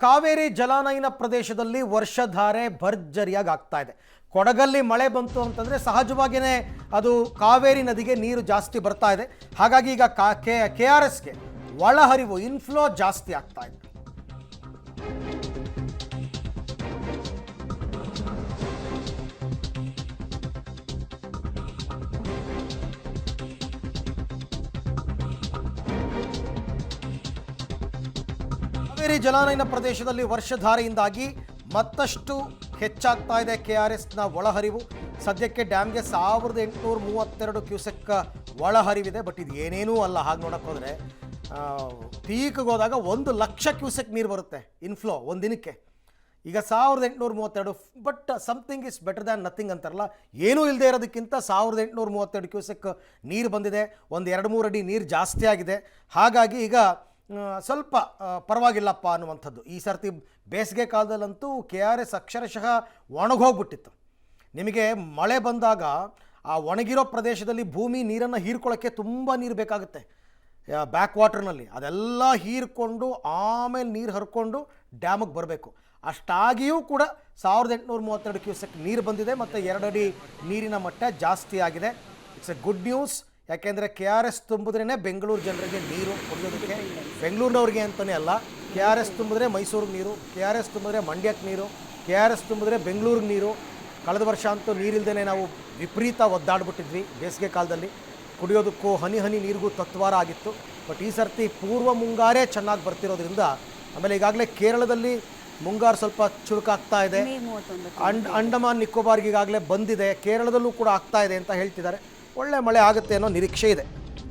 ಕಾವೇರಿ ಜಲಾನಯನ ಪ್ರದೇಶದಲ್ಲಿ ವರ್ಷಧಾರೆ ಭರ್ಜರಿಯಾಗಿ ಆಗ್ತಾ ಇದೆ. ಕೊಡಗಲ್ಲಿ ಮಳೆ ಬಂತು ಅಂತಂದರೆ ಸಹಜವಾಗಿಯೇ ಅದು ಕಾವೇರಿ ನದಿಗೆ ನೀರು ಜಾಸ್ತಿ ಬರ್ತಾ ಇದೆ. ಹಾಗಾಗಿ ಈಗ KRSಗೆ ಒಳಹರಿವು ಇನ್ಫ್ಲೋ ಜಾಸ್ತಿ ಆಗ್ತಾ ಇದೆ. ಕಾವೇರಿ ಜಲಾನಯನ ಪ್ರದೇಶದಲ್ಲಿ ವರ್ಷಧಾರೆಯಿಂದಾಗಿ ಮತ್ತಷ್ಟು ಹೆಚ್ಚಾಗ್ತಾ ಇದೆ KRSನ ಒಳಹರಿವು. ಸದ್ಯಕ್ಕೆ ಡ್ಯಾಮ್ಗೆ 1832 ಕ್ಯೂಸೆಕ್ ಒಳಹರಿವಿದೆ. ಬಟ್ ಇದು ಏನೇನೂ ಅಲ್ಲ. ಹಾಗೆ ನೋಡಕ್ಕೆ ಹೋದರೆ ಪೀಕ್ಗೆ ಹೋದಾಗ 1,00,000 ಕ್ಯೂಸೆಕ್ ನೀರು ಬರುತ್ತೆ ಇನ್ಫ್ಲೋ ಒಂದು ದಿನಕ್ಕೆ. ಈಗ 1832. But something is better than nothing ಅಂತಾರಲ್ಲ, ಏನೂ ಇಲ್ಲದೆ ಇರೋದಕ್ಕಿಂತ 1832 ಕ್ಯೂಸೆಕ್ ನೀರು ಬಂದಿದೆ. ಒಂದು 2-3 ಅಡಿ ನೀರು ಜಾಸ್ತಿ ಆಗಿದೆ. ಹಾಗಾಗಿ ಈಗ ಸ್ವಲ್ಪ ಪರವಾಗಿಲ್ಲಪ್ಪ ಅನ್ನುವಂಥದ್ದು. ಈ ಸರ್ತಿ ಬೇಸಿಗೆ ಕಾಲದಲ್ಲಂತೂ KRS ಅಕ್ಷರಶಃ ಒಣಗೋಗ್ಬಿಟ್ಟಿತ್ತು. ನಿಮಗೆ ಮಳೆ ಬಂದಾಗ ಆ ಒಣಗಿರೋ ಪ್ರದೇಶದಲ್ಲಿ ಭೂಮಿ ನೀರನ್ನು ಹೀರ್ಕೊಳ್ಳೋಕ್ಕೆ ತುಂಬ ನೀರು ಬೇಕಾಗುತ್ತೆ. ಬ್ಯಾಕ್ ವಾಟರ್ನಲ್ಲಿ ಅದೆಲ್ಲ ಹೀರ್ಕೊಂಡು ಆಮೇಲೆ ನೀರು ಹರ್ಕೊಂಡು ಡ್ಯಾಮಿಗೆ ಬರಬೇಕು. ಅಷ್ಟಾಗಿಯೂ ಕೂಡ 1832 ಕ್ಯೂಸೆಕ್ ನೀರು ಬಂದಿದೆ ಮತ್ತು 2 ಅಡಿ ನೀರಿನ ಮಟ್ಟ ಜಾಸ್ತಿ ಆಗಿದೆ. It's A good news. ಯಾಕೆಂದರೆ KRS ತುಂಬಿದ್ರೇ ಬೆಂಗಳೂರು ಜನರಿಗೆ ನೀರು ಕುಡಿಯೋದಕ್ಕೆ. ಬೆಂಗಳೂರಿನವ್ರಿಗೆ ಅಂತಲೇ ಅಲ್ಲ, KRS ತುಂಬಿದ್ರೆ ಮೈಸೂರಿಗೆ ನೀರು, KRS ತುಂಬಿದ್ರೆ ಮಂಡ್ಯಕ್ಕೆ ನೀರು, KRS ತುಂಬಿದ್ರೆ ಬೆಂಗಳೂರಿಗೆ ನೀರು. ಕಳೆದ ವರ್ಷ ಅಂತೂ ನೀರಿಲ್ಲದೇ ನಾವು ವಿಪರೀತ ಒದ್ದಾಡ್ಬಿಟ್ಟಿದ್ವಿ. ಬೇಸಿಗೆ ಕಾಲದಲ್ಲಿ ಕುಡಿಯೋದಕ್ಕೂ ಹನಿ ಹನಿ ನೀರಿಗೂ ತತ್ವಾರ ಆಗಿತ್ತು. ಬಟ್ ಈ ಸರ್ತಿ ಪೂರ್ವ ಮುಂಗಾರೇ ಚೆನ್ನಾಗಿ ಬರ್ತಿರೋದ್ರಿಂದ, ಆಮೇಲೆ ಈಗಾಗಲೇ ಕೇರಳದಲ್ಲಿ ಮುಂಗಾರು ಸ್ವಲ್ಪ ಚುರುಕಾಗ್ತಾ ಇದೆ. ಅಂಡಮಾನ್ ನಿಕೋಬಾರ್ಗೆ ಈಗಾಗಲೇ ಬಂದಿದೆ. ಕೇರಳದಲ್ಲೂ ಕೂಡ ಆಗ್ತಾ ಇದೆ ಅಂತ ಹೇಳ್ತಿದ್ದಾರೆ. ಒಳ್ಳೆ ಮಳೆ ಆಗುತ್ತೆ ಅನ್ನೋ ನಿರೀಕ್ಷೆ ಇದೆ.